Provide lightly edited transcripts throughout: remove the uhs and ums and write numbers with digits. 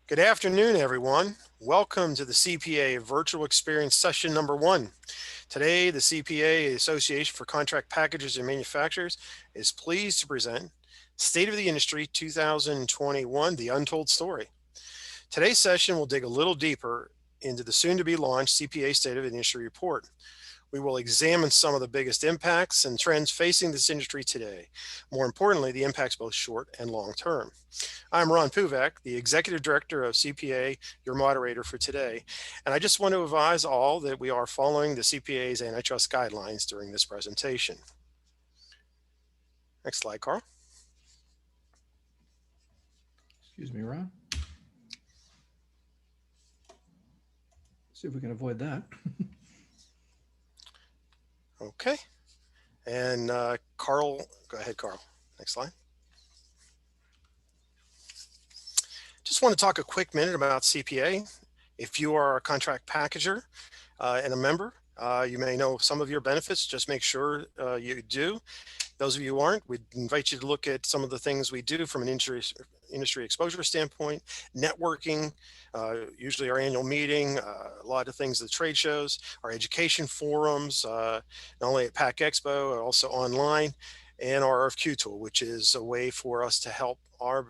Good afternoon, everyone. Welcome to the CPA Virtual Experience Session number 1. Today, the CPA Association for Contract Packagers and Manufacturers is pleased to present State of the Industry 2021, The Untold Story. Today's session will dig a little deeper into the soon-to-be launched CPA State of the Industry report. We will examine some of the biggest impacts and trends facing this industry today. More importantly, the impacts both short and long term. I'm Ron Puvak, the Executive Director of CPA, your moderator for today. And I just want to advise all that we are following the CPA's antitrust guidelines during this presentation. Next slide, Carl. Excuse me, Ron. See if we can avoid that. Okay. And Carl, go ahead, Carl. Next slide. Just want to talk a quick minute about CPA. If you are a contract packager and a member, you may know some of your benefits. Just make sure you do. Those of you who aren't, we'd invite you to look at some of the things we do from an industry exposure standpoint, networking, usually our annual meeting, a lot of things at trade shows, our education forums, not only at PAC Expo, but also online, and our RFQ tool, which is a way for us to help our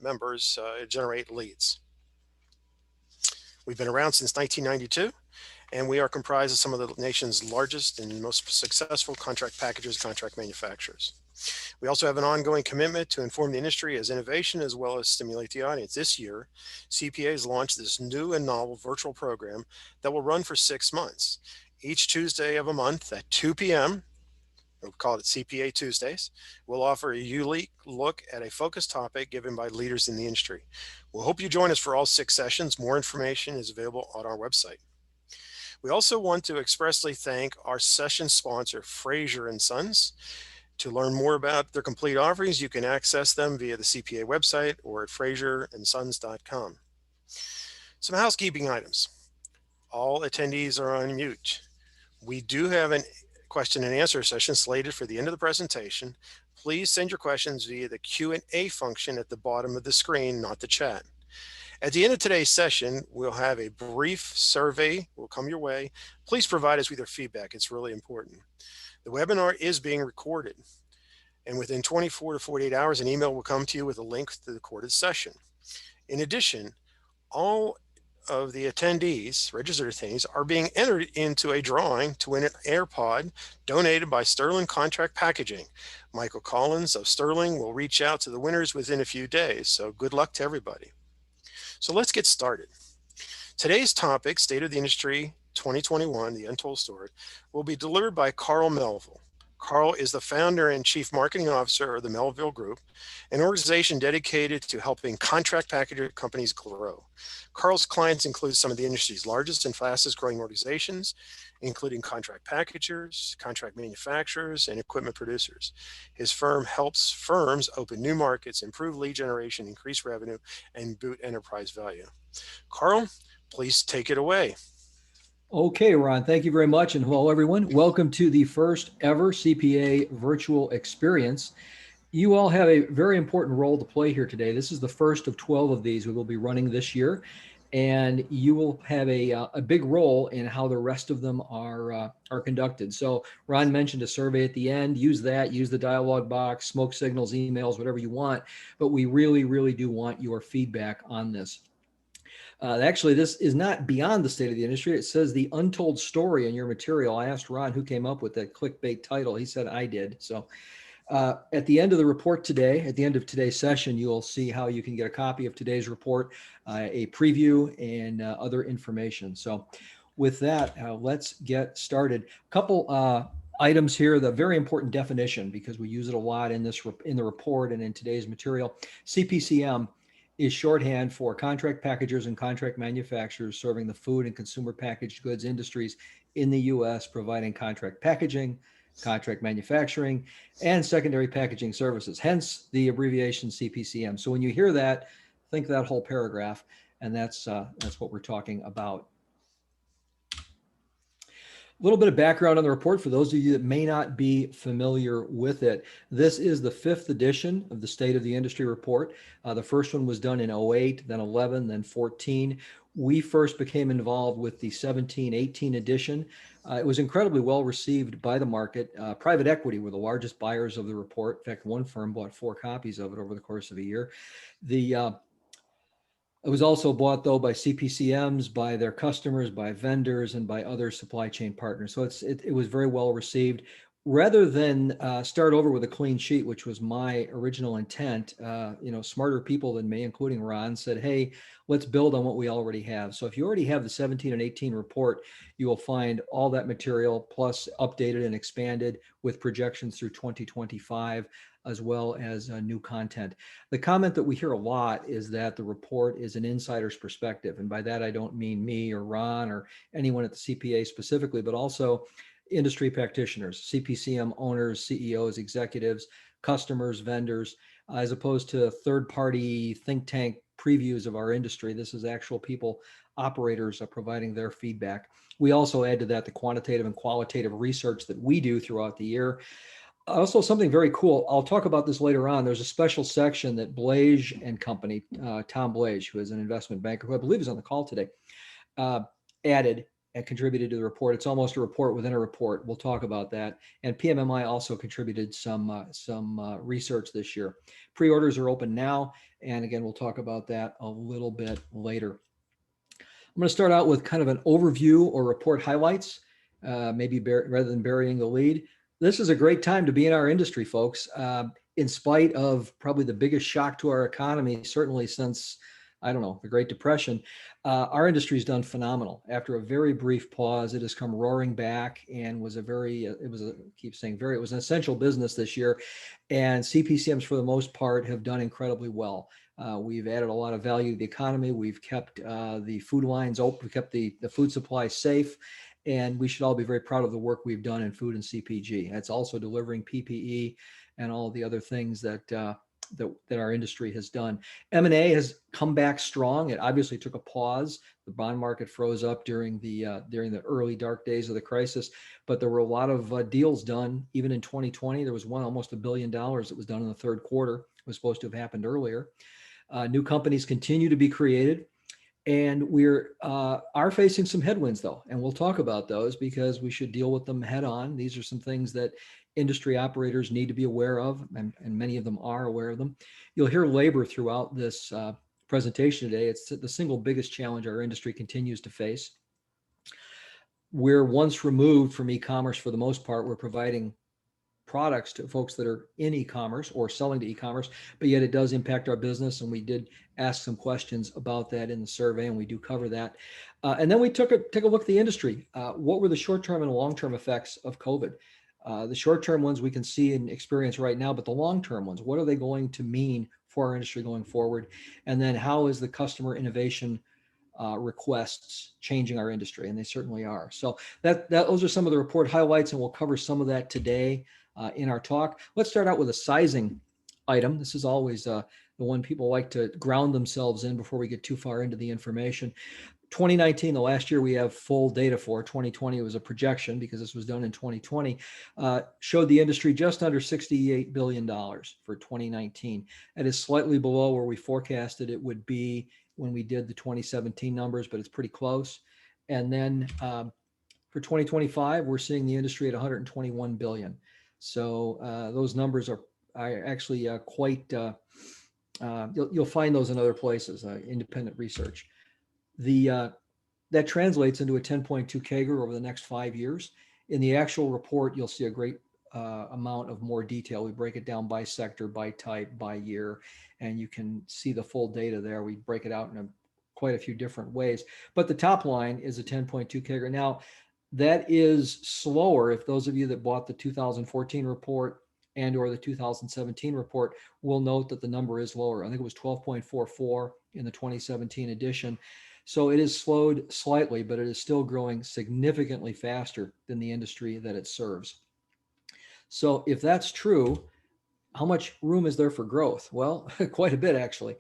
members generate leads. We've been around since 1992. And we are comprised of some of the nation's largest and most successful contract packagers, contract manufacturers. We also have an ongoing commitment to inform the industry as innovation as well as stimulate the audience. This year, CPA has launched this new and novel virtual program that will run for 6 months. Each Tuesday of a month at 2 p.m., we'll call it CPA Tuesdays, we'll offer a unique look at a focused topic given by leaders in the industry. We'll hope you join us for all 6 sessions. More information is available on our website. We also want to expressly thank our session sponsor, Fraser & Sons. To learn more about their complete offerings, you can access them via the CPA website or at fraserandsons.com. Some housekeeping items. All attendees are on mute. We do have a question and answer session slated for the end of the presentation. Please send your questions via the Q&A function at the bottom of the screen, not the chat. At the end of today's session, we'll have a brief survey will come your way. Please provide us with your feedback. It's really important. The webinar is being recorded, and within 24 to 48 hours, an email will come to you with a link to the recorded session. In addition, all of the attendees, registered attendees, are being entered into a drawing to win an AirPod donated by Sterling Contract Packaging. Michael Collins of Sterling will reach out to the winners within a few days, so good luck to everybody. So let's get started. Today's topic, State of the Industry 2021, The Untold Story, will be delivered by Carl Melville. Carl is the founder and chief marketing officer of the Melville Group, an organization dedicated to helping contract packager companies grow. Carl's clients include some of the industry's largest and fastest growing organizations, including contract packagers, contract manufacturers, and equipment producers. His firm helps firms open new markets, improve lead generation, increase revenue, and boot enterprise value. Carl, please take it away. Okay, Ron, thank you very much. And hello, everyone. Welcome to the first ever CPA virtual experience. You all have a very important role to play here today. This is the first of 12 of these we will be running this year. And you will have a big role in how the rest of them are conducted. So Ron mentioned a survey at the end. Use that, use the dialogue box, smoke signals, emails, whatever you want. But we really, really do want your feedback on this. Actually, this is not beyond the state of the industry. It says the untold story in your material. I asked Ron who came up with that clickbait title. He said I did. So at the end of the report today, at the end of today's session, you'll see how you can get a copy of today's report, a preview, and other information. So with that, let's get started. A couple items here, the very important definition, because we use it a lot in the report and in today's material. CPCM is shorthand for contract packagers and contract manufacturers serving the food and consumer packaged goods industries in the U.S., providing contract packaging, contract manufacturing, and secondary packaging services, hence the abbreviation CPCM. So when you hear that, think that whole paragraph, and that's what we're talking about. A little bit of background on the report for those of you that may not be familiar with it. This is the fifth edition of the State of the Industry report. The first one was done in '08, then 11, then 14. We first became involved with the 17-18 edition. It was incredibly well received by the market. Private equity were the largest buyers of the report. In fact, one firm bought 4 copies of it over the course of a year. The It was also bought though by CPCMs, by their customers, by vendors, and by other supply chain partners. So it was very well received. Rather than start over with a clean sheet, which was my original intent, smarter people than me, including Ron, said, "Hey, let's build on what we already have." So if you already have the 17 and 18 report, you will find all that material plus updated and expanded with projections through 2025, as well as new content. The comment that we hear a lot is that the report is an insider's perspective. And by that, I don't mean me or Ron or anyone at the CPA specifically, but also industry practitioners, CPCM owners, CEOs, executives, customers, vendors, as opposed to third-party think tank previews of our industry. This is actual people, operators, providing their feedback. We also add to that the quantitative and qualitative research that we do throughout the year. Also, something very cool. I'll talk about this later on. There's a special section that Blage and Company, Tom Blage, who is an investment banker, who I believe is on the call today, added and contributed to the report. It's almost a report within a report. We'll talk about that. And PMMI also contributed some research this year. Pre-orders are open now, and again, we'll talk about that a little bit later. I'm going to start out with kind of an overview or report highlights, rather than burying the lead. This is a great time to be in our industry, folks. In spite of probably the biggest shock to our economy, certainly since, I don't know, the Great Depression, our industry has done phenomenal. After a very brief pause, it has come roaring back and was it was an essential business this year. And CPCMs, for the most part, have done incredibly well. We've added a lot of value to the economy. We've kept the food lines open. We kept the food supply safe. And we should all be very proud of the work we've done in food and CPG. It's also delivering PPE and all the other things that our industry has done. M&A has come back strong. It obviously took a pause. The bond market froze up during the early dark days of the crisis, but there were a lot of deals done. Even in 2020, there was one almost $1 billion that was done in the third quarter. It was supposed to have happened earlier. New companies continue to be created. And we're are facing some headwinds, though, and we'll talk about those because we should deal with them head on. These are some things that industry operators need to be aware of, and many of them are aware of them. You'll hear labor throughout this presentation today. It's the single biggest challenge our industry continues to face. We're once removed from e-commerce for the most part. We're providing products to folks that are in e-commerce or selling to e-commerce, but yet it does impact our business. And we did ask some questions about that in the survey, and we do cover that. And then we take a look at the industry. What were the short-term and long-term effects of COVID? The short-term ones we can see and experience right now, but the long-term ones, what are they going to mean for our industry going forward? And then how is the customer innovation requests changing our industry? And they certainly are. So those are some of the report highlights, and we'll cover some of that today in our talk. Let's start out with a sizing item. This is always the one people like to ground themselves in before we get too far into the information. 2019, the last year we have full data for. 2020 was a projection because this was done in 2020, showed the industry just under $68 billion for 2019. That is slightly below where we forecasted it would be when we did the 2017 numbers, but it's pretty close. And then for 2025, we're seeing the industry at 121 billion. So those numbers are actually quite, you'll find those in other places, independent research. That translates into a 10.2 CAGR over the next 5 years. In the actual report, you'll see a great amount of more detail. We break it down by sector, by type, by year, and you can see the full data there. We break it out in quite a few different ways. But the top line is a 10.2 CAGR. Now, that is slower. If those of you that bought the 2014 report and or the 2017 report will note that the number is lower. I think it was 12.44 in the 2017 edition. So it is slowed slightly, but it is still growing significantly faster than the industry that it serves. So if that's true, how much room is there for growth? Well, quite a bit, actually.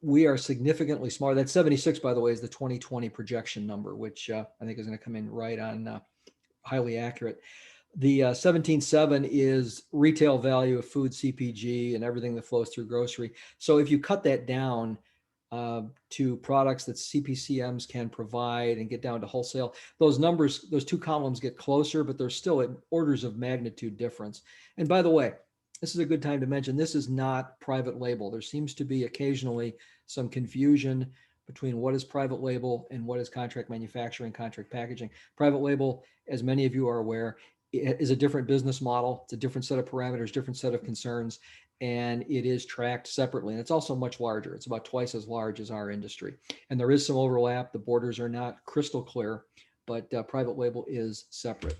We are significantly smaller. That 76, by the way, is the 2020 projection number, which I think is going to come in right on highly accurate. The 17.7 is retail value of food, CPG, and everything that flows through grocery. So if you cut that down to products that CPCMs can provide and get down to wholesale, those numbers, those two columns get closer, but there's still an orders of magnitude difference. And by the way, this is a good time to mention this is not private label. There seems to be occasionally some confusion between what is private label and what is contract manufacturing, contract packaging. Private label, as many of you are aware, is a different business model. It's a different set of parameters, different set of concerns, and it is tracked separately. And it's also much larger. It's about twice as large as our industry. And there is some overlap. The borders are not crystal clear, but private label is separate.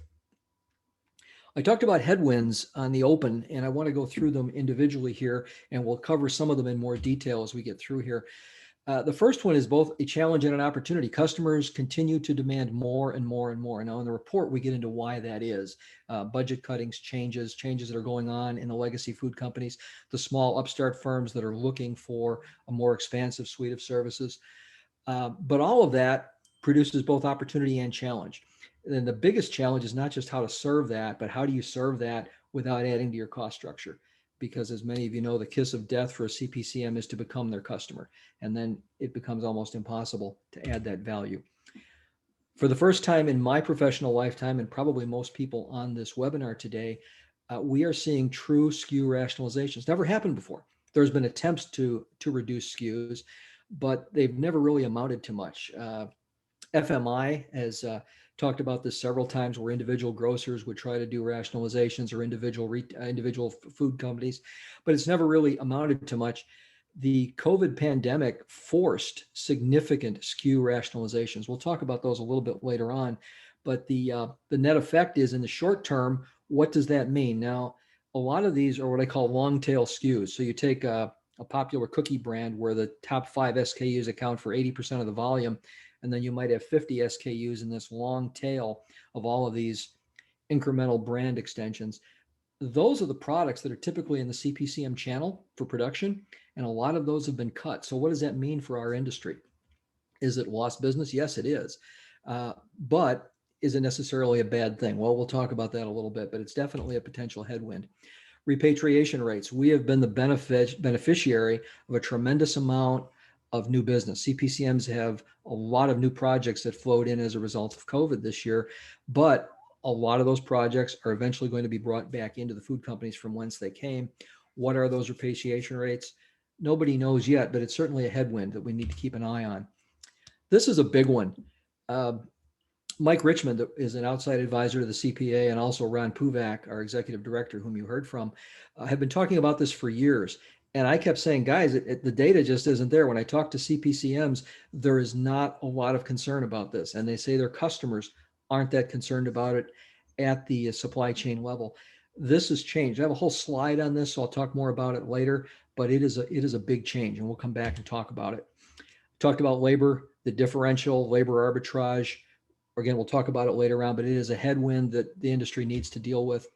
I talked about headwinds on the open, and I want to go through them individually here, and we'll cover some of them in more detail as we get through here. The first one is both a challenge and an opportunity. Customers continue to demand more and more and more. Now, in the report, we get into why that is. Budget cuttings, changes that are going on in the legacy food companies, the small upstart firms that are looking for a more expansive suite of services. But all of that produces both opportunity and challenge. And the biggest challenge is not just how to serve that, but how do you serve that without adding to your cost structure? Because as many of you know, the kiss of death for a CPCM is to become their customer. And then it becomes almost impossible to add that value. For the first time in my professional lifetime, and probably most people on this webinar today, we are seeing true SKU rationalizations. Never happened before. There's been attempts to reduce SKUs, but they've never really amounted to much. FMI has talked about this several times, where individual grocers would try to do rationalizations, or individual food companies, but it's never really amounted to much. The COVID pandemic forced significant SKU rationalizations. We'll talk about those a little bit later on, but the net effect is, in the short term, what does that mean? Now, a lot of these are what I call long tail SKUs. So you take a popular cookie brand where the top 5 SKUs account for 80% of the volume, and then you might have 50 SKUs in this long tail of all of these incremental brand extensions. Those are the products that are typically in the CPCM channel for production, and a lot of those have been cut. So what does that mean for our industry? Is it lost business? Yes, it is. But is it necessarily a bad thing? Well, we'll talk about that a little bit, but it's definitely a potential headwind. Repatriation rates. We have been the beneficiary of a tremendous amount of new business. CPCMs have a lot of new projects that flowed in as a result of COVID this year, but a lot of those projects are eventually going to be brought back into the food companies from whence they came. What are those repatriation rates? Nobody knows yet, but it's certainly a headwind that we need to keep an eye on. This is a big one. Mike Richmond is an outside advisor to the CPA, and also Ron Puvak, our executive director, whom you heard from, have been talking about this for years. And I kept saying, guys, the data just isn't there. When I talk to CPCMs, there is not a lot of concern about this. And they say their customers aren't that concerned about it at the supply chain level. This has changed. I have a whole slide on this, so I'll talk more about it later, but it is a big change, and we'll come back and talk about it. Talked about labor, the differential, labor arbitrage. Again, we'll talk about it later on, but it is a headwind that the industry needs to deal with.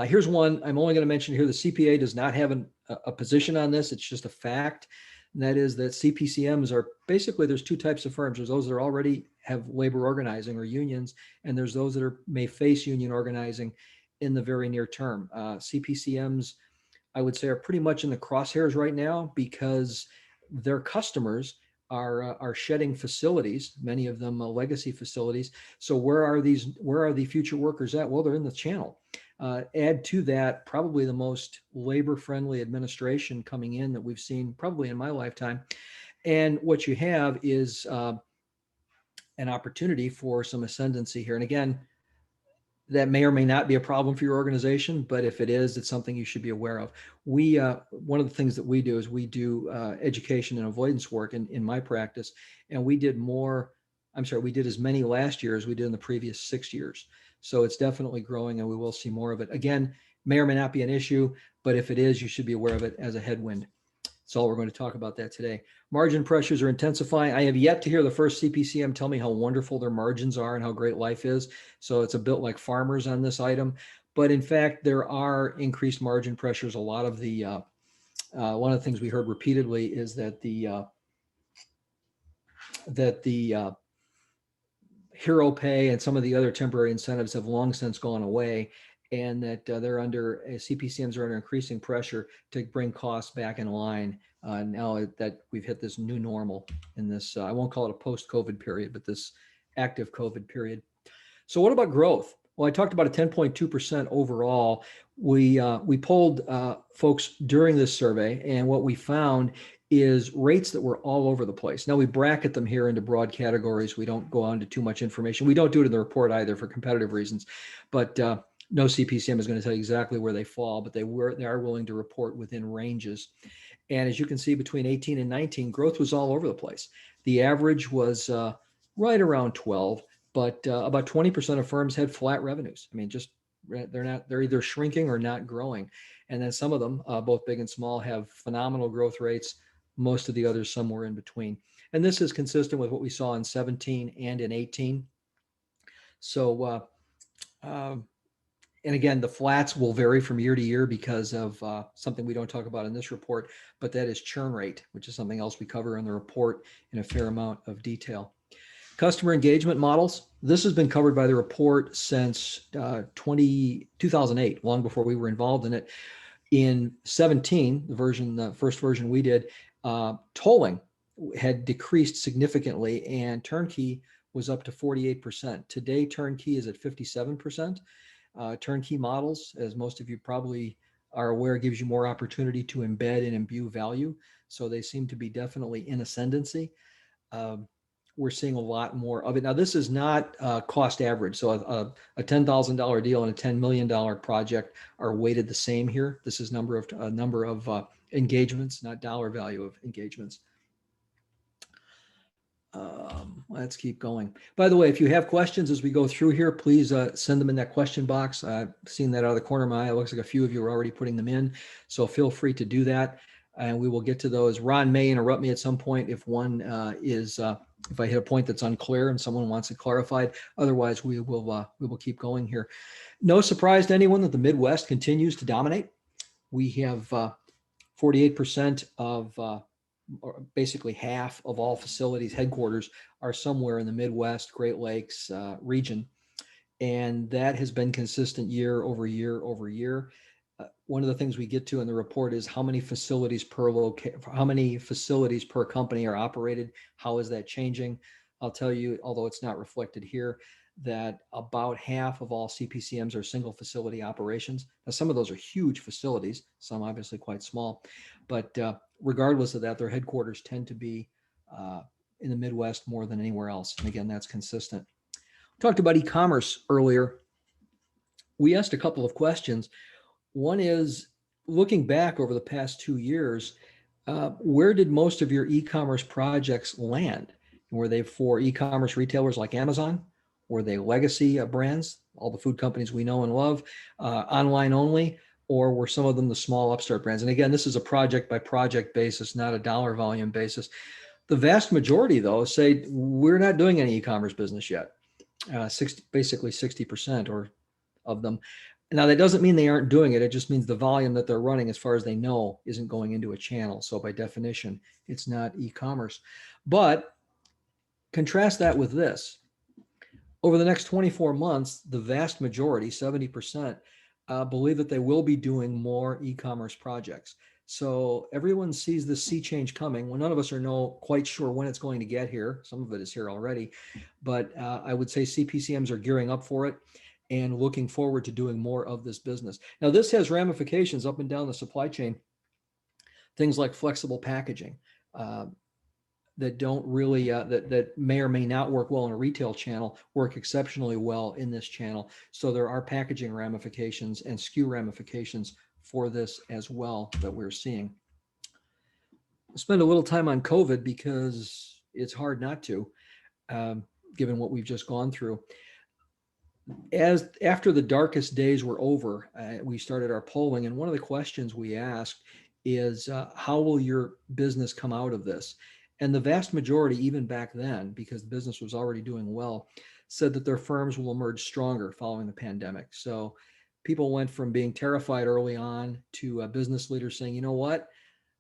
Here's one I'm only going to mention here. The CPA does not have a position on this. It's just a fact. And that is that CPCMs are basically, there's two types of firms. There's those that already have labor organizing or unions, and there's those that may face union organizing in the very near term. CPCMs, I would say, are pretty much in the crosshairs right now because their customers are shedding facilities, many of them legacy facilities. So where are the future workers at? Well, they're in the channel. Add to that probably the most labor-friendly administration coming in that we've seen probably in my lifetime. And what you have is an opportunity for some ascendancy here. And again, that may or may not be a problem for your organization, but if it is, it's something you should be aware of. One of the things that we do is we do education and avoidance work in my practice, and we did as many last year as we did in the previous 6 years. So it's definitely growing, and we will see more of it. Again, may or may not be an issue, but if it is, you should be aware of it as a headwind. That's all we're going to talk about that today. Margin pressures are intensifying. I have yet to hear the first CPCM tell me how wonderful their margins are and how great life is. So it's a bit like farmers on this item. But in fact, there are increased margin pressures. A lot of the one of the things we heard repeatedly is that the hero pay and some of the other temporary incentives have long since gone away, and that they're under CPCMs are under increasing pressure to bring costs back in line now that we've hit this new normal in this. I won't call it a post-COVID period, but this active COVID period. So what about growth? Well, I talked about a 10.2% overall. We polled folks during this survey, and what we found is rates that were all over the place. Now we bracket them here into broad categories. We don't go on to too much information. We don't do it in the report either for competitive reasons, but no CPCM is going to tell you exactly where they fall, but they are willing to report within ranges. And as you can see, between 18 and 19, growth was all over the place. The average was right around 12, but about 20% of firms had flat revenues. I mean, just they're either shrinking or not growing. And then some of them, both big and small, have phenomenal growth rates. Most of the others somewhere in between. And this is consistent with what we saw in 17 and in 18. So, and again, the flats will vary from year to year because of something we don't talk about in this report, but that is churn rate, which is something else we cover in the report in a fair amount of detail. Customer engagement models. This has been covered by the report since 2008, long before we were involved in it. In 17, the first version we did, tolling had decreased significantly and turnkey was up to 48%. Today, turnkey is at 57%. Turnkey models, as most of you probably are aware, gives you more opportunity to embed and imbue value. So they seem to be definitely in ascendancy. We're seeing a lot more of it. Now, this is not cost average. So a $10,000 deal and a $10 million project are weighted the same here. This is number of engagements, not dollar value of engagements. Let's keep going. By the way, if you have questions as we go through here, please send them in that question box. I've seen that out of the corner of my eye. It looks like a few of you are already putting them in. So feel free to do that. And we will get to those. Ron may interrupt me at some point if one if I hit a point that's unclear and someone wants it clarified. Otherwise, we will keep going here. No surprise to anyone that the Midwest continues to dominate. We have 48% of or basically half of all facilities headquarters are somewhere in the Midwest, Great Lakes region. And that has been consistent year over year over year. One of the things we get to in the report is how many facilities per company are operated. How is that changing? I'll tell you, although it's not reflected here, that about half of all CPCMs are single facility operations. Now, some of those are huge facilities, some obviously quite small, but regardless of that, their headquarters tend to be in the Midwest more than anywhere else. And again, that's consistent. We talked about e-commerce earlier. We asked a couple of questions. One is, looking back over the past 2 years, where did most of your e-commerce projects land? Were they for e-commerce retailers like Amazon? Were they legacy brands, all the food companies we know and love, online only? Or were some of them the small upstart brands? And again, this is a project by project basis, not a dollar volume basis. The vast majority, though, say we're not doing any e-commerce business yet. Basically 60% or of them. Now, that doesn't mean they aren't doing it. It just means the volume that they're running, as far as they know, isn't going into a channel. So by definition, it's not e-commerce. But contrast that with this. Over the next 24 months, the vast majority, 70%, believe that they will be doing more e-commerce projects. So everyone sees this sea change coming. Well, none of us are quite sure when it's going to get here. Some of it is here already. But I would say CPCMs are gearing up for it and looking forward to doing more of this business. Now, this has ramifications up and down the supply chain. Things like flexible packaging that don't really, that may or may not work well in a retail channel, work exceptionally well in this channel. So there are packaging ramifications and SKU ramifications for this as well that we're seeing. We'll spend a little time on COVID because it's hard not to, given what we've just gone through. After the darkest days were over, we started our polling, and one of the questions we asked is, how will your business come out of this? And the vast majority, even back then, because the business was already doing well, said that their firms will emerge stronger following the pandemic. So people went from being terrified early on to business leaders saying, you know what,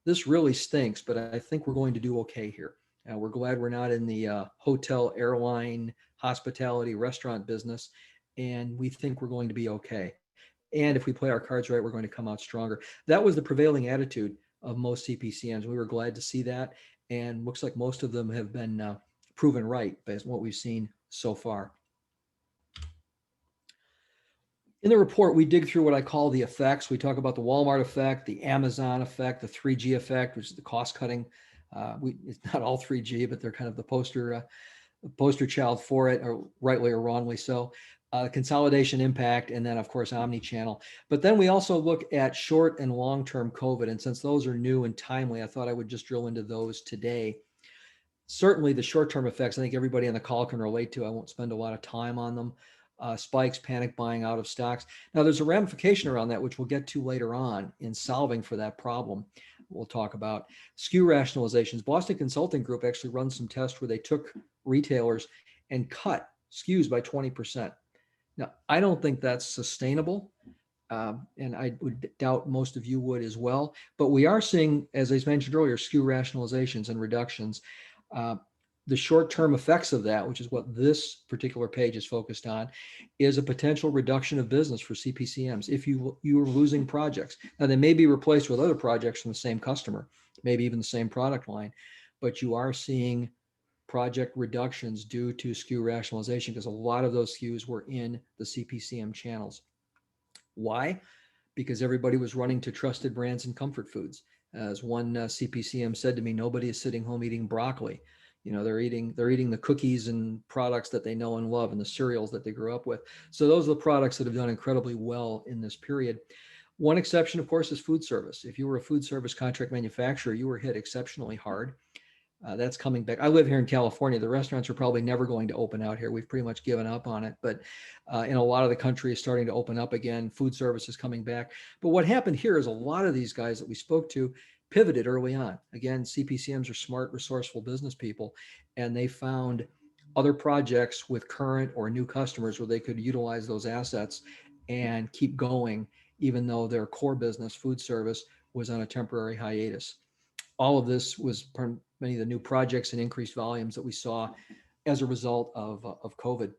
this really stinks, but I think we're going to do okay here. We're glad we're not in the hotel, airline, hospitality, restaurant business, and we think we're going to be okay. And if we play our cards right, we're going to come out stronger. That was the prevailing attitude of most CPCMs. We were glad to see that, and looks like most of them have been proven right based on what we've seen so far. In the report, we dig through what I call the effects. We talk about the Walmart effect, the Amazon effect, the 3G effect, which is the cost cutting. It's not all 3G, but they're kind of the poster child for it, or rightly or wrongly so. Consolidation impact, and then of course omni-channel. But then we also look at short and long-term COVID, and since those are new and timely, I thought I would just drill into those today. Certainly the short-term effects, I think everybody on the call can relate to. I won't spend a lot of time on them. Spikes, panic buying out of stocks. Now there's a ramification around that, which we'll get to later on in solving for that problem. We'll talk about SKU rationalizations. Boston Consulting Group actually runs some tests where they took retailers and cut SKUs by 20%. Now, I don't think that's sustainable. And I would doubt most of you would as well. But we are seeing, as I mentioned earlier, SKU rationalizations and reductions. Uh, the short-term effects of that, which is what this particular page is focused on, is a potential reduction of business for CPCMs if you are losing projects. Now, they may be replaced with other projects from the same customer, maybe even the same product line, but you are seeing project reductions due to SKU rationalization because a lot of those SKUs were in the CPCM channels. Why? Because everybody was running to trusted brands and comfort foods. As one CPCM said to me, nobody is sitting home eating broccoli. They're eating the cookies and products that they know and love and the cereals that they grew up with. So those are the products that have done incredibly well in this period. One exception, of course, is food service. If you were a food service contract manufacturer, you were hit exceptionally hard. That's coming back. I live here in California. The restaurants are probably never going to open out here. We've pretty much given up on it. But in a lot of the country is starting to open up again. Food service is coming back. But what happened here is a lot of these guys that we spoke to pivoted early on. Again, CPCMs are smart, resourceful business people, and they found other projects with current or new customers where they could utilize those assets and keep going, even though their core business, food service, was on a temporary hiatus. All of this was many of the new projects and increased volumes that we saw as a result of COVID.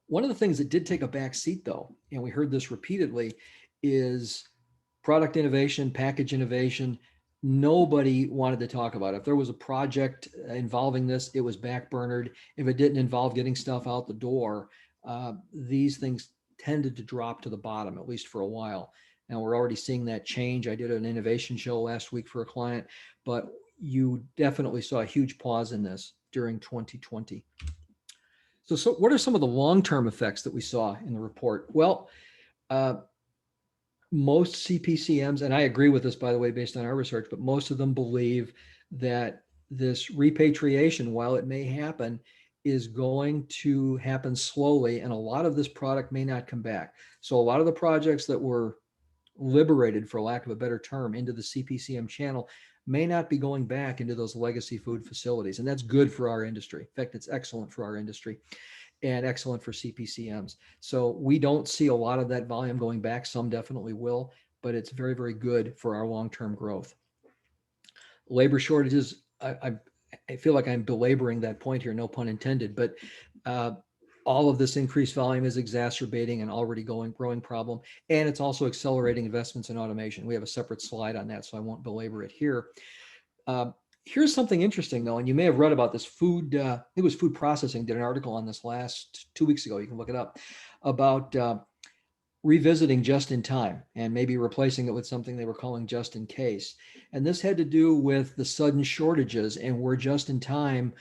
One of the things that did take a back seat, though, and we heard this repeatedly, is product innovation, package innovation. Nobody wanted to talk about it. If there was a project involving this, it was backburnered. If it didn't involve getting stuff out the door, these things tended to drop to the bottom, at least for a while. Now we're already seeing that change. I did an innovation show last week for a client, but you definitely saw a huge pause in this during 2020. So what are some of the long-term effects that we saw in the report? Well, uh, most CPCMs, and I agree with this, by the way, based on our research, but most of them believe that this repatriation, while it may happen, is going to happen slowly, and a lot of this product may not come back. So a lot of the projects that were liberated, for lack of a better term, into the CPCM channel may not be going back into those legacy food facilities. And that's good for our industry. In fact, it's excellent for our industry and excellent for CPCMs. So we don't see a lot of that volume going back. Some definitely will, but it's very, very good for our long-term growth. Labor shortages, I feel like I'm belaboring that point here, no pun intended, but uh, all of this increased volume is exacerbating an already growing problem, and it's also accelerating investments in automation. We have a separate slide on that, so I won't belabor it here. Here's something interesting, though, and you may have read about this. It was Food Processing did an article on this last 2 weeks ago. You can look it up about revisiting just in time and maybe replacing it with something they were calling just in case. And this had to do with the sudden shortages and where just in time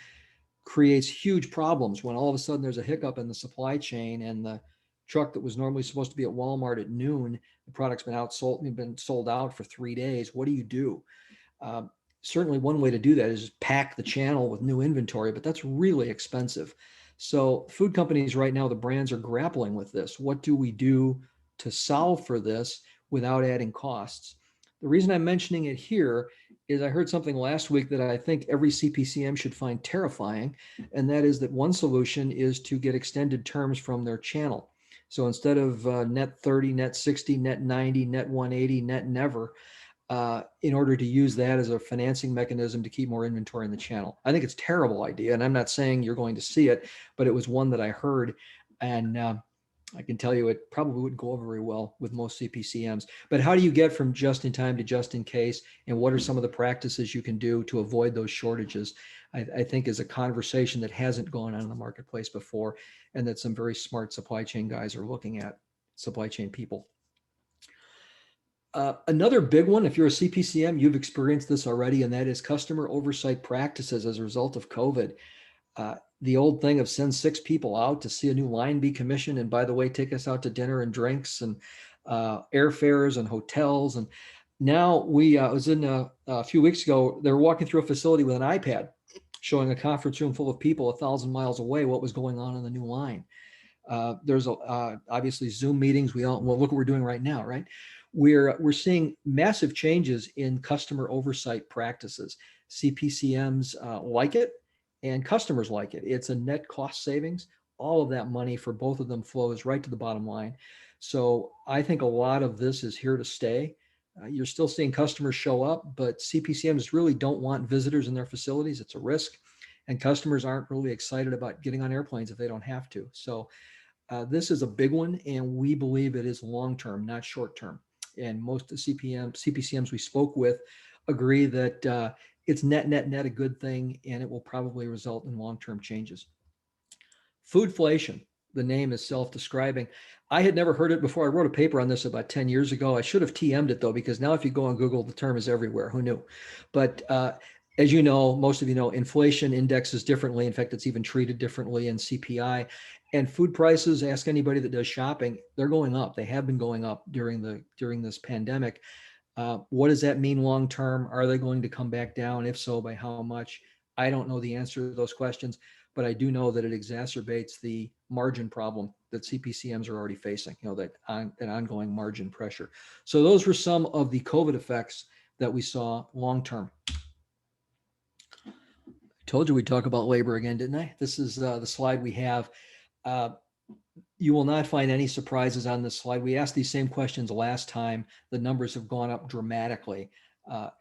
creates huge problems when all of a sudden there's a hiccup in the supply chain and the truck that was normally supposed to be at Walmart at noon, the product's been sold out for 3 days. What do you do? Um, Certainly one way to do that is pack the channel with new inventory, but that's really expensive. So food companies right now, the brands are grappling with this. What do we do to solve for this without adding costs? The reason I'm mentioning it here is I heard something last week that I think every CPCM should find terrifying, and that is that one solution is to get extended terms from their channel. So instead of net 30, net 60, net 90, net 180, net never, in order to use that as a financing mechanism to keep more inventory in the channel. I think it's a terrible idea, and I'm not saying you're going to see it, but it was one that I heard, and I can tell you it probably wouldn't go over very well with most CPCMs. But how do you get from just in time to just in case, and what are some of the practices you can do to avoid those shortages? I think is a conversation that hasn't gone on in the marketplace before, and that some very smart supply chain guys are looking at, supply chain people. Another big one, if you're a CPCM, you've experienced this already, and that is customer oversight practices as a result of COVID. The old thing of send 6 people out to see a new line be commissioned, and by the way, take us out to dinner and drinks and airfares and hotels. And now I was in a few weeks ago, they were walking through a facility with an iPad showing a conference room full of people 1,000 miles away what was going on in the new line. There's obviously Zoom meetings. Well, look what we're doing right now, right? We're seeing massive changes in customer oversight practices. CPCMs like it, and customers like it. It's a net cost savings. All of that money for both of them flows right to the bottom line. So I think a lot of this is here to stay. You're still seeing customers show up, but CPCMs really don't want visitors in their facilities. It's a risk, and customers aren't really excited about getting on airplanes if they don't have to. So this is a big one, and we believe it is long term, not short term. And most of the CPCMs we spoke with agree that it's net a good thing, and it will probably result in long term changes. Foodflation, the name is self describing. I had never heard it before. I wrote a paper on this about 10 years ago. I should have TM'd it though, because now if you go on Google, the term is everywhere. Who knew? But as you know, most of you know, inflation indexes differently. In fact, it's even treated differently in CPI. And food prices, ask anybody that does shopping, they're going up. They have been going up during this pandemic. What does that mean long term? Are they going to come back down? If so, by how much? I don't know the answer to those questions, but I do know that it exacerbates the margin problem that CPCMs are already facing, that ongoing margin pressure. So those were some of the COVID effects that we saw long term. I told you we'd talk about labor again, didn't I? This is the slide we have. Uh, you will not find any surprises on this slide. We asked these same questions last time. The numbers have gone up dramatically.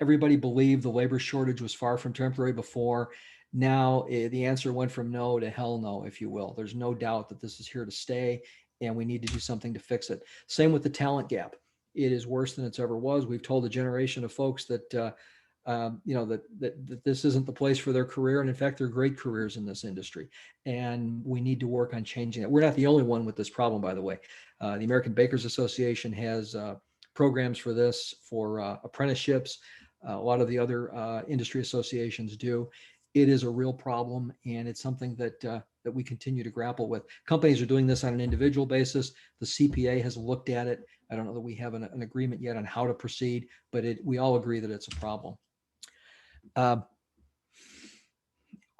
Everybody believed the labor shortage was far from temporary before. Now the answer went from no to hell no, if you will. There's no doubt that this is here to stay, and we need to do something to fix it. Same with the talent gap. It is worse than it's ever was. We've told a generation of folks that that this isn't the place for their career, and in fact, they're great careers in this industry, and we need to work on changing it. We're not the only one with this problem, by the way. The American Bakers Association has programs for this, for apprenticeships. A lot of the other industry associations do. It is a real problem, and it's something that we continue to grapple with. Companies are doing this on an individual basis. The CPA has looked at it. I don't know that we have an agreement yet on how to proceed, but we all agree that it's a problem.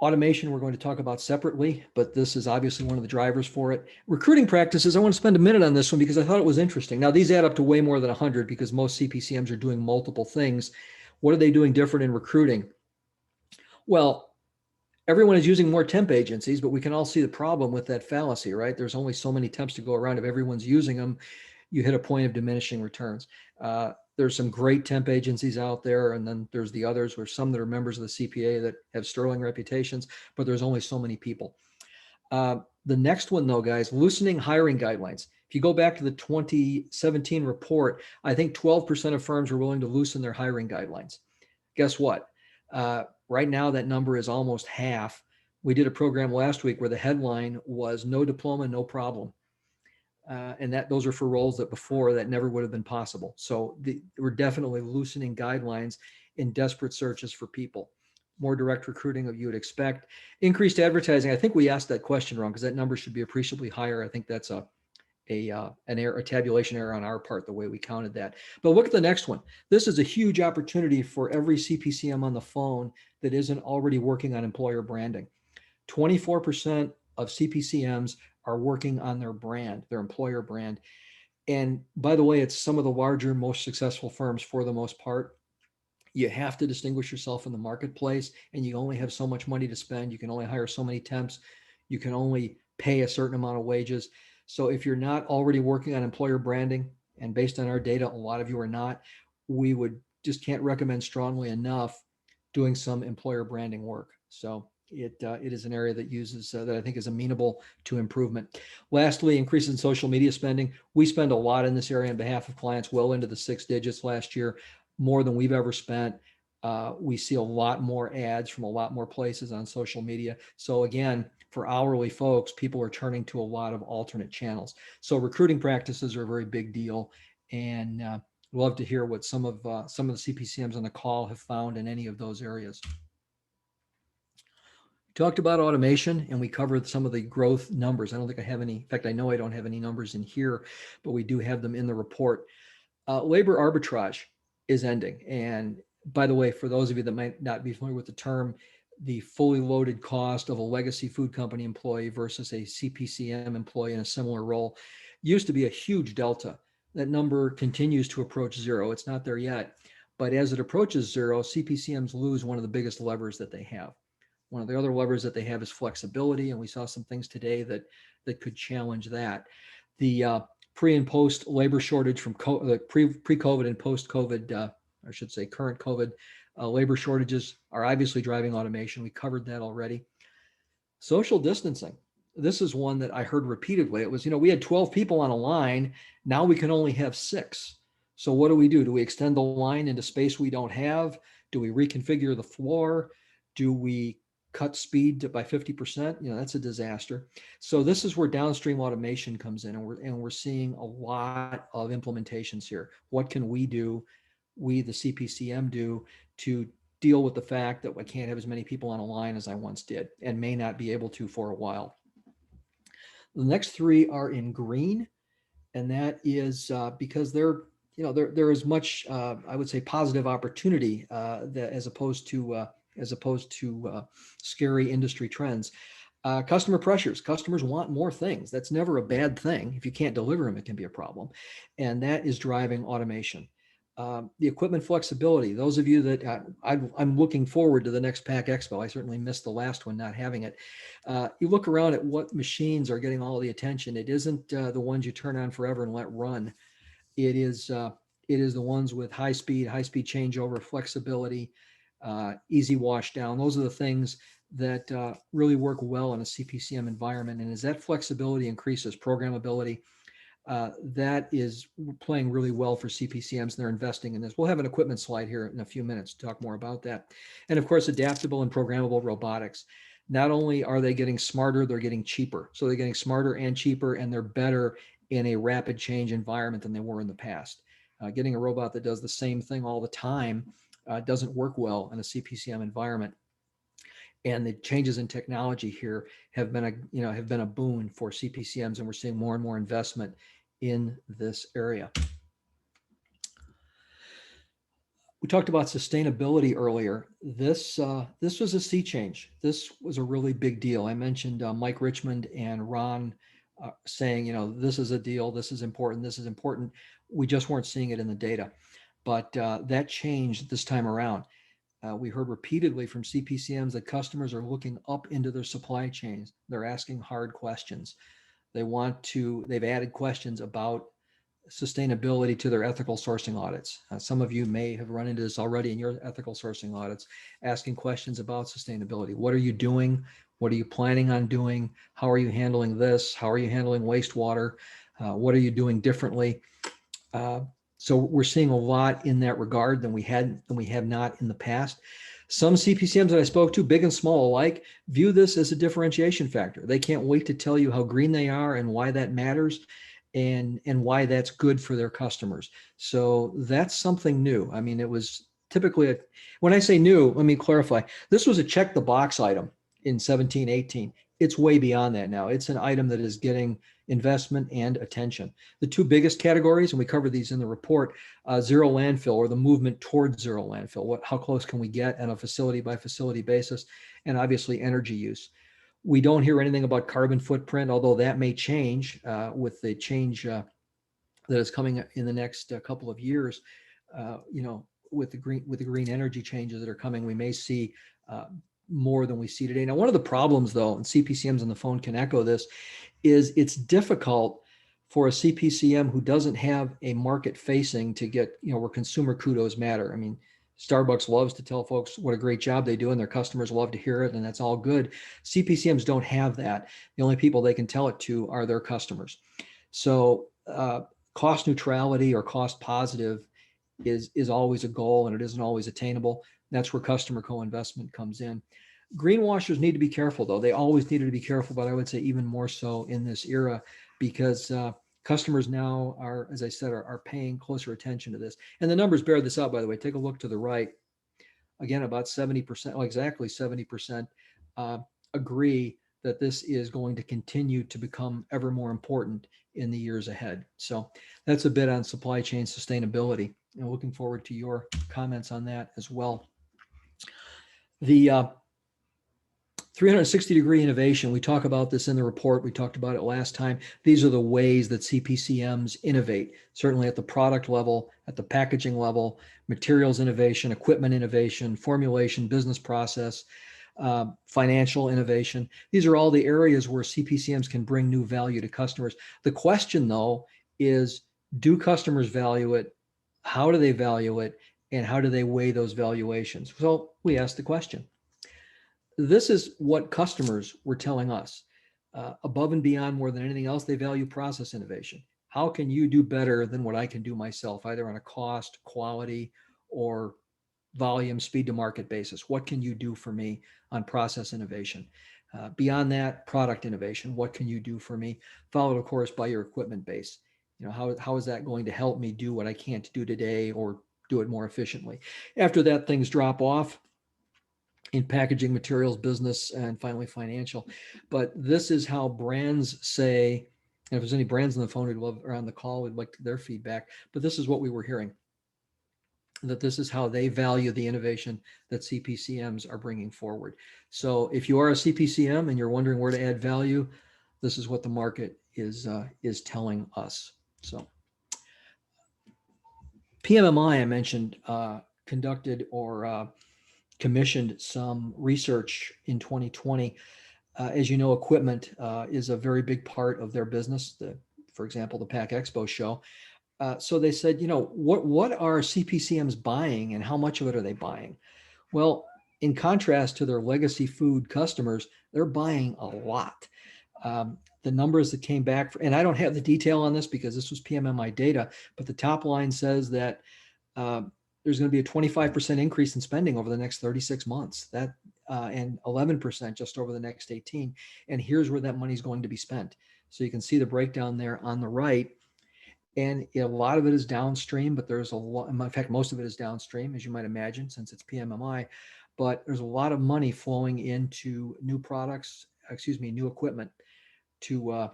Automation we're going to talk about separately, but this is obviously one of the drivers for it. Recruiting practices, I want to spend a minute on this one because I thought it was interesting. Now, these add up to way more than 100 because most CPCMs are doing multiple things. What are they doing different in recruiting? Well, everyone is using more temp agencies, but we can all see the problem with that fallacy, right? There's only so many temps to go around. If everyone's using them, you hit a point of diminishing returns. There's some great temp agencies out there, and then there's the others. There's some that are members of the CPA that have sterling reputations, but there's only so many people. The next one, though, guys, loosening hiring guidelines. If you go back to the 2017 report, I think 12% of firms are willing to loosen their hiring guidelines. Guess what? Right now, that number is almost half. We did a program last week where the headline was "No diploma, no problem." And those are for roles that before that never would have been possible. So we're definitely loosening guidelines in desperate searches for people. More direct recruiting that you would expect. Increased advertising. I think we asked that question wrong because that number should be appreciably higher. I think that's a tabulation error on our part, the way we counted that. But look at the next one. This is a huge opportunity for every CPCM on the phone that isn't already working on employer branding. 24% of CPCMs are working on their brand, their employer brand. And by the way, it's some of the larger, most successful firms for the most part. You have to distinguish yourself in the marketplace, and you only have so much money to spend. You can only hire so many temps. You can only pay a certain amount of wages. So if you're not already working on employer branding, and based on our data, a lot of you are not, we would just can't recommend strongly enough doing some employer branding work. So it is an area that uses that I think is amenable to improvement. Lastly, increase in social media spending. We spend a lot in this area on behalf of clients, well into the six digits last year, more than we've ever spent. We see a lot more ads from a lot more places on social media. So again, for hourly folks, people are turning to a lot of alternate channels. So recruiting practices are a very big deal, and love to hear what some of the CPCMs on the call have found in any of those areas. Talked about automation, and we covered some of the growth numbers. I don't think I have any. In fact, I know I don't have any numbers in here, but we do have them in the report. Labor arbitrage is ending. And by the way, for those of you that might not be familiar with the term, the fully loaded cost of a legacy food company employee versus a CPCM employee in a similar role used to be a huge delta. That number continues to approach zero. It's not there yet. But as it approaches zero, CPCMs lose one of the biggest levers that they have. One of the other levers that they have is flexibility, and we saw some things today that could challenge that. The pre and post labor shortage from pre-COVID and post-COVID, I should say current COVID labor shortages are obviously driving automation. We covered that already. Social distancing. This is one that I heard repeatedly. It was, we had 12 people on a line. Now we can only have 6. So what do we do? Do we extend the line into space we don't have? Do we reconfigure the floor? Do we cut speed by 50%? That's a disaster. So this is where downstream automation comes in, and we're seeing a lot of implementations here. What can we do, we the CPCM do, to deal with the fact that I can't have as many people on a line as I once did, and may not be able to for a while. The next 3 are in green, and that is because there is much, I would say, positive opportunity that as opposed to scary industry trends. Customer pressures. Customers want more things. That's never a bad thing. If you can't deliver them, it can be a problem. And that is driving automation. The equipment flexibility. Those of you that I'm looking forward to the next PAC Expo. I certainly missed the last one not having it. You look around at what machines are getting all the attention. It isn't the ones you turn on forever and let run. It is the ones with high speed changeover, flexibility, easy wash down. Those are the things that really work well in a CPCM environment. And as that flexibility increases, programmability, that is playing really well for CPCMs, and they're investing in this. We'll have an equipment slide here in a few minutes to talk more about that. And of course, adaptable and programmable robotics. Not only are they getting smarter, they're getting cheaper. So they're getting smarter and cheaper, and they're better in a rapid change environment than they were in the past. Getting a robot that does the same thing all the time doesn't work well in a CPCM environment. And the changes in technology here have been a boon for CPCMs, and we're seeing more and more investment in this area. We talked about sustainability earlier. This was a sea change. This was a really big deal. I mentioned Mike Richmond and Ron saying, this is a deal, this is important, this is important. We just weren't seeing it in the data. But that changed this time around. We heard repeatedly from CPCMs that customers are looking up into their supply chains. They're asking hard questions. They've added questions about sustainability to their ethical sourcing audits. Some of you may have run into this already in your ethical sourcing audits, asking questions about sustainability. What are you doing? What are you planning on doing? How are you handling this? How are you handling wastewater? What are you doing differently? So we're seeing a lot in that regard than we have not in the past. Some CPCMs that I spoke to, big and small alike, view this as a differentiation factor. They can't wait to tell you how green they are and why that matters, and why that's good for their customers. So that's something new. I mean, it was typically, when I say new, let me clarify. This was a check the box item in 17, 18. It's way beyond that now. It's an item that is getting investment and attention. The 2 biggest categories, and we cover these in the report, zero landfill, or the movement towards zero landfill. How close can we get on a facility by facility basis? And obviously energy use. We don't hear anything about carbon footprint, although that may change with the change that is coming in the next couple of years. With the green energy changes that are coming, we may see more than we see today. Now, one of the problems, though, and CPCMs on the phone can echo this, is it's difficult for a CPCM who doesn't have a market facing to get, where consumer kudos matter. I mean, Starbucks loves to tell folks what a great job they do, and their customers love to hear it, and that's all good. CPCMs don't have that. The only people they can tell it to are their customers. So cost neutrality or cost positive is always a goal, and it isn't always attainable. That's where customer co-investment comes in. Greenwashers need to be careful, though. They always needed to be careful, but I would say even more so in this era, because customers now are, as I said, are paying closer attention to this. And the numbers bear this out, by the way. Take a look to the right. Again, about 70%, exactly 70% uh, agree that this is going to continue to become ever more important in the years ahead. So that's a bit on supply chain sustainability. And looking forward to your comments on that as well. The 360-degree innovation, we talk about this in the report. We talked about it last time. These are the ways that CPCMs innovate, certainly at the product level, at the packaging level, materials innovation, equipment innovation, formulation, business process, financial innovation. These are all the areas where CPCMs can bring new value to customers. The question, though, is do customers value it? How do they value it? And how do they weigh those valuations? So we asked the question. This is what customers were telling us. Above and beyond more than anything else, they value process innovation. How can you do better than what I can do myself, either on a cost, quality, or volume, speed to market basis? What can you do for me on process innovation? Beyond that, product innovation. What can you do for me? Followed, of course, by your equipment base. How is that going to help me do what I can't do today or do it more efficiently? After that, things drop off in packaging materials business and finally financial. But this is how brands say, and if there's any brands on the phone or on the call, we'd like their feedback. But this is what we were hearing, that this is how they value the innovation that CPCMs are bringing forward. So if you are a CPCM and you're wondering where to add value, this is what the market is telling us. So PMMI, I mentioned, conducted or commissioned some research in 2020. As you know, equipment is a very big part of their business. For example, the Pack Expo show. So they said, what are CPCMs buying and how much of it are they buying? Well, in contrast to their legacy food customers, they're buying a lot. The numbers that came back, and I don't have the detail on this because this was PMMI data, but the top line says that there's going to be a 25% increase in spending over the next 36 months, and 11% just over the next 18. And here's where that money is going to be spent. So you can see the breakdown there on the right. And a lot of it is downstream, but there's a lot, in fact, most of it is downstream, as you might imagine, since it's PMMI. But there's a lot of money flowing into new equipment to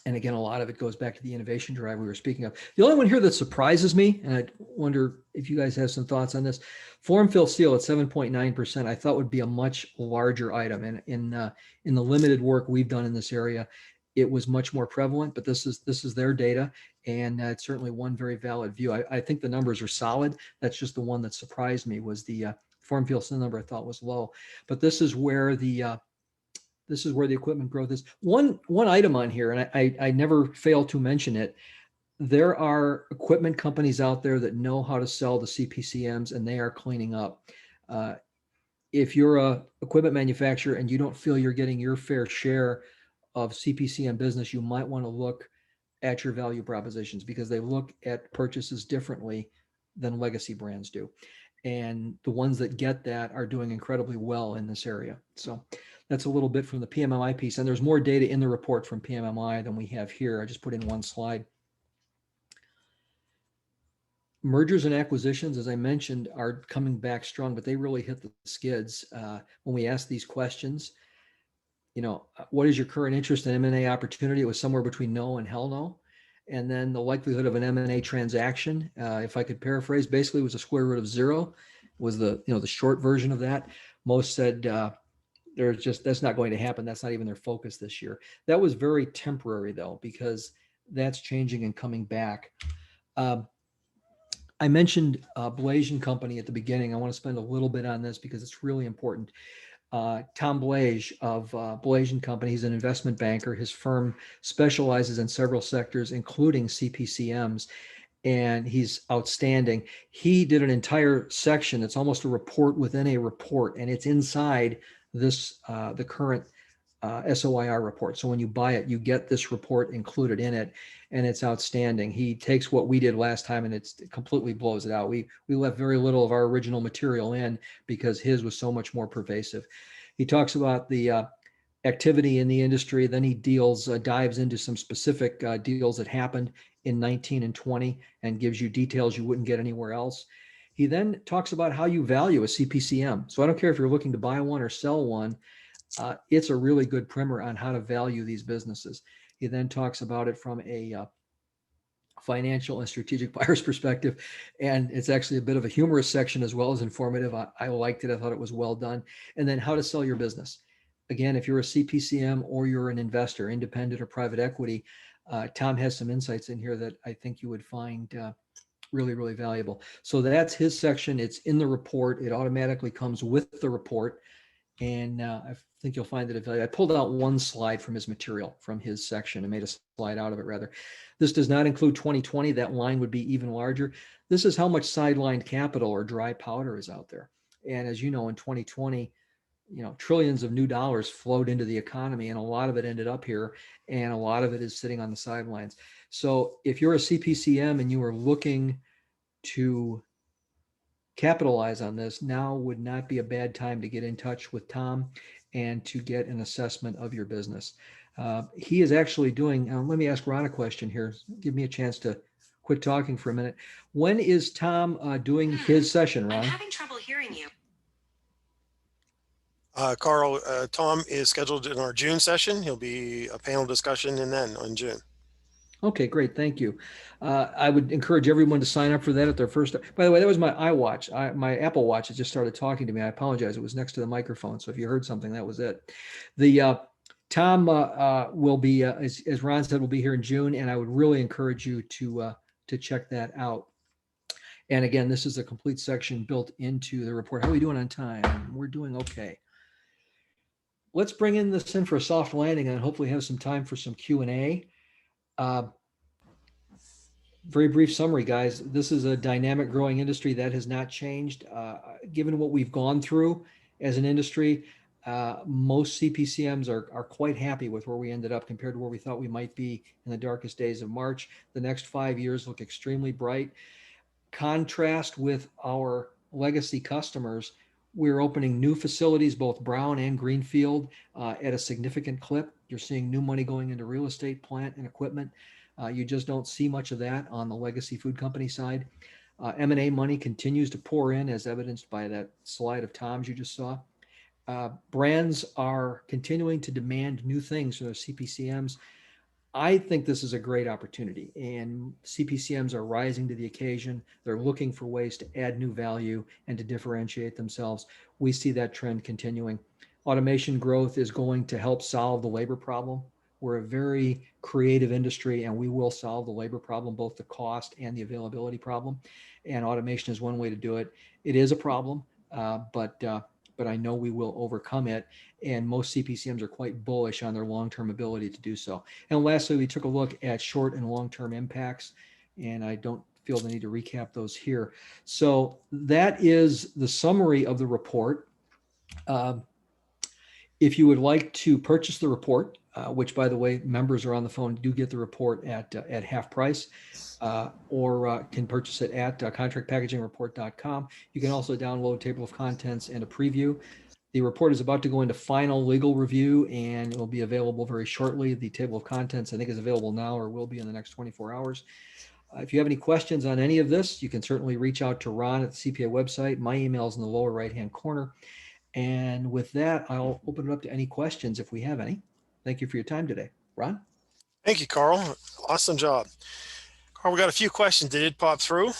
and again, a lot of it goes back to the innovation drive we were speaking of. The only one here that surprises me, and I wonder if you guys have some thoughts on this, form fill seal at 7.9%, I thought would be a much larger item. And in the limited work we've done in this area, it was much more prevalent, but this is their data, and it's certainly one very valid view. I think the numbers are solid. That's just the one that surprised me was the form fill seal number I thought was low. But this is where the equipment growth is. One item on here, and I never fail to mention it. There are equipment companies out there that know how to sell the CPCMs, and they are cleaning up. If you're a equipment manufacturer and you don't feel you're getting your fair share of CPCM business, you might want to look at your value propositions because they look at purchases differently than legacy brands do. And the ones that get that are doing incredibly well in this area. So that's a little bit from the PMMI piece. And there's more data in the report from PMMI than we have here. I just put in one slide. Mergers and acquisitions, as I mentioned, are coming back strong, but they really hit the skids. When we asked these questions, what is your current interest in M&A opportunity? It was somewhere between no and hell no. And then the likelihood of an M&A transaction, if I could paraphrase, basically was a square root of zero, was the short version of that. Most said that's not going to happen. That's not even their focus this year. That was very temporary though, because that's changing and coming back. I mentioned Blasian Company at the beginning. I want to spend a little bit on this because it's really important. Tom Blage of Blage and Company. He's an investment banker. His firm specializes in several sectors, including CPCMs, and he's outstanding. He did an entire section. It's almost a report within a report, and it's inside this the current SOIR report. So when you buy it, you get this report included in it, and it's outstanding. He takes what we did last time and it completely blows it out. We left very little of our original material in because his was so much more pervasive. He talks about the activity in the industry. Then he dives into some specific deals that happened in 19 and 20 and gives you details you wouldn't get anywhere else. He then talks about how you value a CPCM. So I don't care if you're looking to buy one or sell one, it's a really good primer on how to value these businesses. He then talks about it from a financial and strategic buyer's perspective, and it's actually a bit of a humorous section as well as informative. I liked it. I thought it was well done. And then how to sell your business. Again, if you're a CPCM or you're an investor, independent or private equity, Tom has some insights in here that I think you would find really, really valuable. So that's his section. It's in the report. It automatically comes with the report. And I think you'll find that I pulled out one slide from his material, from his section, and made a slide out of it rather. This does not include 2020. That line would be even larger. This is how much sidelined capital or dry powder is out there. And as you know, in 2020, trillions of new dollars flowed into the economy, and a lot of it ended up here, and a lot of it is sitting on the sidelines. So if you're a CPCM and you are looking to capitalize on this, now would not be a bad time to get in touch with Tom and to get an assessment of your business. He is actually doing, let me ask Ron a question here. Give me a chance to quit talking for a minute. When is Tom doing his session, Ron? I'm having trouble hearing you. Carl, Tom is scheduled in our June session. He'll be a panel discussion and then on June. Okay, great. Thank you. I would encourage everyone to sign up for that at their first. By the way, that was my iWatch. My Apple Watch has just started talking to me. I apologize. It was next to the microphone. So if you heard something, that was it. The Tom will be, as Ron said, will be here in June, and I would really encourage you to check that out. And again, this is a complete section built into the report. How are we doing on time? We're doing okay. Let's bring this in for a soft landing and hopefully have some time for some Q&A. Very brief summary, guys. This is a dynamic growing industry that has not changed. Given what we've gone through as an industry, most CPCMs are quite happy with where we ended up compared to where we thought we might be in the darkest days of March. The next 5 years look extremely bright. Contrast with our legacy customers, we're opening new facilities, both brown and greenfield, at a significant clip. You're seeing new money going into real estate, plant, and equipment. You just don't see much of that on the legacy food company side. M&A money continues to pour in, as evidenced by that slide of Tom's you just saw. Brands are continuing to demand new things from their CPCMs. I think this is a great opportunity, and CPCMs are rising to the occasion. They're looking for ways to add new value and to differentiate themselves. We see that trend continuing. Automation growth is going to help solve the labor problem. We're a very creative industry, and we will solve the labor problem, both the cost and the availability problem. And automation is one way to do it. It is a problem, but I know we will overcome it. And most CPCMs are quite bullish on their long-term ability to do so. And lastly, we took a look at short and long-term impacts, and I don't feel the need to recap those here. So that is the summary of the report. If you would like to purchase the report, which, by the way, members are on the phone, do get the report at half price, or can purchase it at contractpackagingreport.com. You can also download a table of contents and a preview. The report is about to go into final legal review, and it will be available very shortly. The table of contents, I think, is available now or will be in the next 24 hours. If you have any questions on any of this, you can certainly reach out to Ron at the CPA website. My email is in the lower right-hand corner. And with that, I'll open it up to any questions if we have any. Thank you for your time today. Ron? Thank you, Carl. Awesome job. Carl, we got a few questions that did pop through.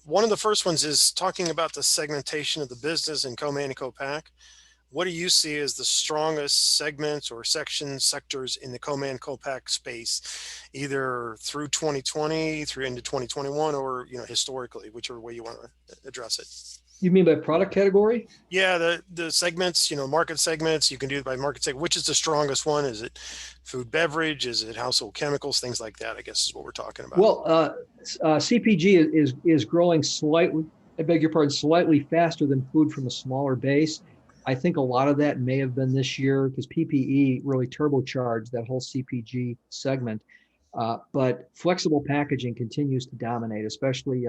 One of the first ones is talking about the segmentation of the business in co-man and co-pack. What do you see as the strongest segments or sectors in the co-man co-pack space, either through 2020, through into 2021, or historically, whichever way you want to address it? You mean by product category? Yeah, the segments, market segments. You can do it by market segment. Which is the strongest one? Is it food, beverage? Is it household chemicals? Things like that, I guess, is what we're talking about. Well, CPG is growing slightly. I beg your pardon, slightly faster than food from a smaller base. I think a lot of that may have been this year because PPE really turbocharged that whole CPG segment. But flexible packaging continues to dominate, especially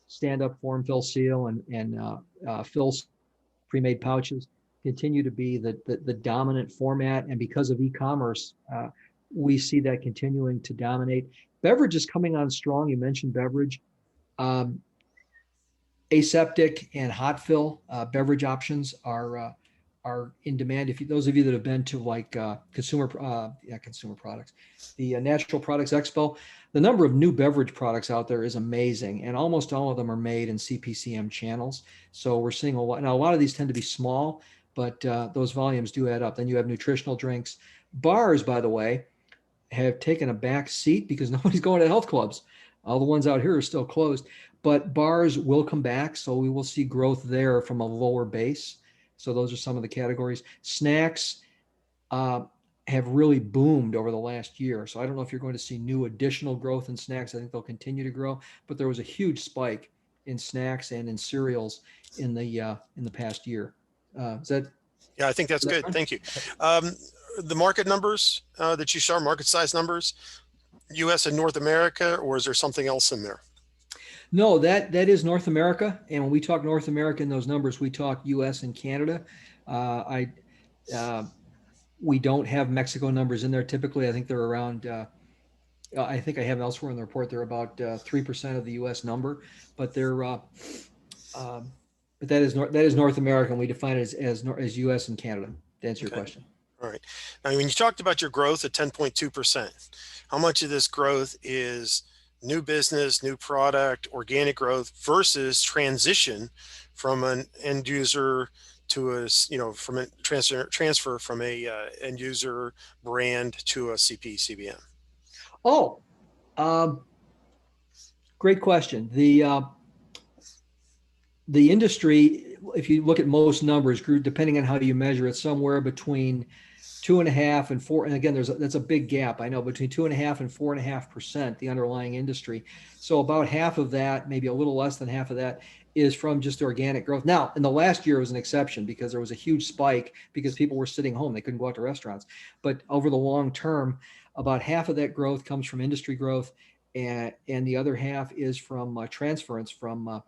stand-up form, fill, seal, and fill pre-made pouches continue to be the dominant format. And because of e-commerce, we see that continuing to dominate. Beverage is coming on strong. You mentioned beverage. Um, Aseptic and hot fill beverage options are in demand. If you, those of you that have been to like consumer products, the Natural Products Expo, the number of new beverage products out there is amazing, and almost all of them are made in CPCM channels. So we're seeing a lot. Now a lot of these tend to be small, but those volumes do add up. Then you have nutritional drinks. Bars, by the way, have taken a back seat because nobody's going to health clubs. All the ones out here are still closed, but bars will come back. So we will see growth there from a lower base. So those are some of the categories. Snacks uh, have really boomed over the last year. So I don't know if you're going to see new additional growth in snacks. I think they'll continue to grow, but there was a huge spike in snacks and in cereals in the past year. Is that Yeah, I think that's is that good. right? Thank you. Um, the market numbers that you saw, market size numbers, U.S. and North America, or is there something else in there? No, that is North America. And when we talk North America in those numbers, we talk U.S. and Canada. I uh, We don't have Mexico numbers in there. Typically, I think they're around. I think I have elsewhere in the report they're about 3% of the U.S. number, but they're um, but that is North America, and we define it as U.S. and Canada. To answer your Okay. question. All right. Now, when you talked about your growth at 10.2%, how much of this growth is new business, new product, organic growth versus transition from an end user to from a transfer from a end user brand to a CP/CBM? Oh, um, great question. The industry, if you look at most numbers, grew depending on how you measure it, somewhere between 2.5 and 4. And again, that's a big gap. I know between 2.5 and 4.5%, the underlying industry. So about half of that, maybe a little less than half of that, is from just organic growth. Now, in the last year, it was an exception because there was a huge spike because people were sitting home; they couldn't go out to restaurants. But over the long term, about half of that growth comes from industry growth, and the other half is from transference from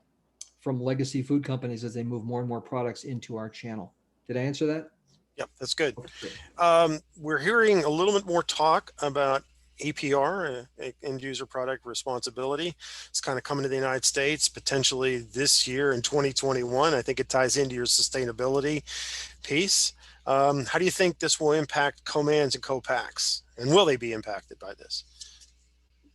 legacy food companies as they move more and more products into our channel. Did I answer that? Yep, that's good. Okay, great. We're hearing a little bit more talk about APR, end user product responsibility. It's kind of coming to the United States potentially this year in 2021. I think it ties into your sustainability piece. How do you think this will impact co-mans and co-packs? And will they be impacted by this?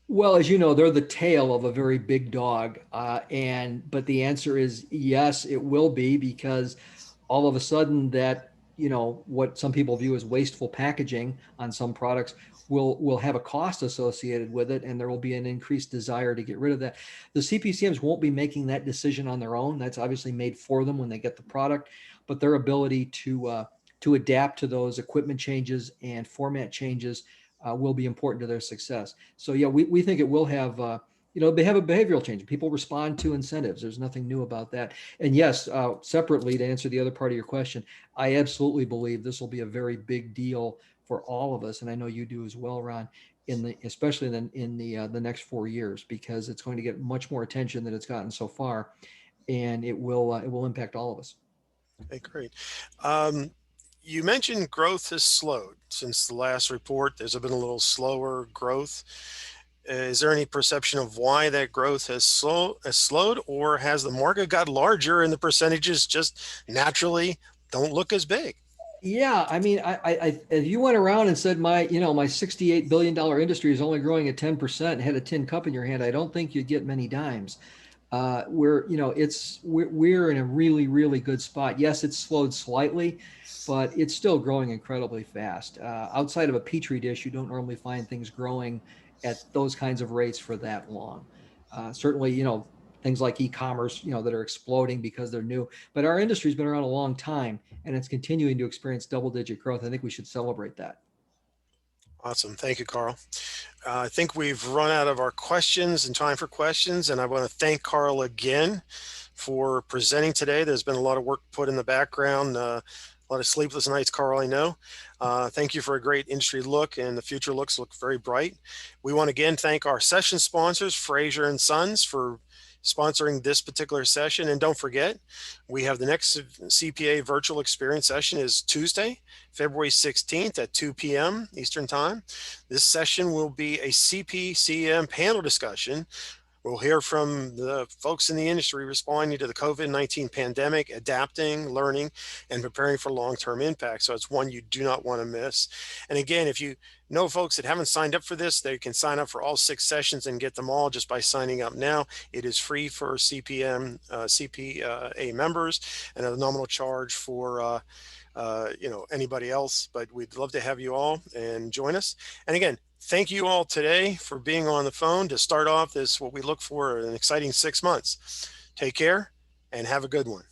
Well, as you know, they're the tail of a very big dog, and but the answer is yes, it will be because all of a sudden that what some people view as wasteful packaging on some products will have a cost associated with it, and there will be an increased desire to get rid of that. The CPCMs won't be making that decision on their own. That's obviously made for them when they get the product, but their ability to adapt to those equipment changes and format changes will be important to their success. So yeah, we think it will have they have a behavioral change. People respond to incentives. There's nothing new about that. And yes, separately to answer the other part of your question, I absolutely believe this will be a very big deal for all of us, and I know you do as well, Ron. Especially in the next 4 years, because it's going to get much more attention than it's gotten so far, and it will impact all of us. Okay, great. Um, you mentioned growth has slowed since the last report. There's been a little slower growth. Is there any perception of why that growth has slowed, or has the market got larger and the percentages just naturally don't look as big? Yeah, I mean, if you went around and said my $68 billion industry is only growing at 10% and had a tin cup in your hand, I don't think you'd get many dimes. We're in a really, really good spot. Yes, it's slowed slightly, but it's still growing incredibly fast. Outside of a petri dish, you don't normally find things growing at those kinds of rates for that long. Certainly, things like e-commerce, that are exploding because they're new. But our industry's been around a long time and it's continuing to experience double-digit growth. I think we should celebrate that. Awesome. Thank you, Carl. I think we've run out of our questions and time for questions, and I want to thank Carl again for presenting today. There's been a lot of work put in the background, a lot of sleepless nights, Carl, I know. Thank you for a great industry look, and the future look very bright. We want to again thank our session sponsors, Fraser and Sons, for sponsoring this particular session. And don't forget, we have the next CPA virtual experience session is Tuesday, February 16th at 2 p.m. Eastern Time. This session will be a CPCM panel discussion. We'll hear from the folks in the industry responding to the COVID-19 pandemic, adapting, learning, and preparing for long-term impact. So it's one you do not want to miss. And again, if you know folks that haven't signed up for this, they can sign up for all 6 sessions and get them all just by signing up now. It is free for CPA members and a nominal charge for anybody else, but we'd love to have you all and join us. And again, thank you all today for being on the phone to start off this, what we look for, an exciting 6 months. Take care and have a good one.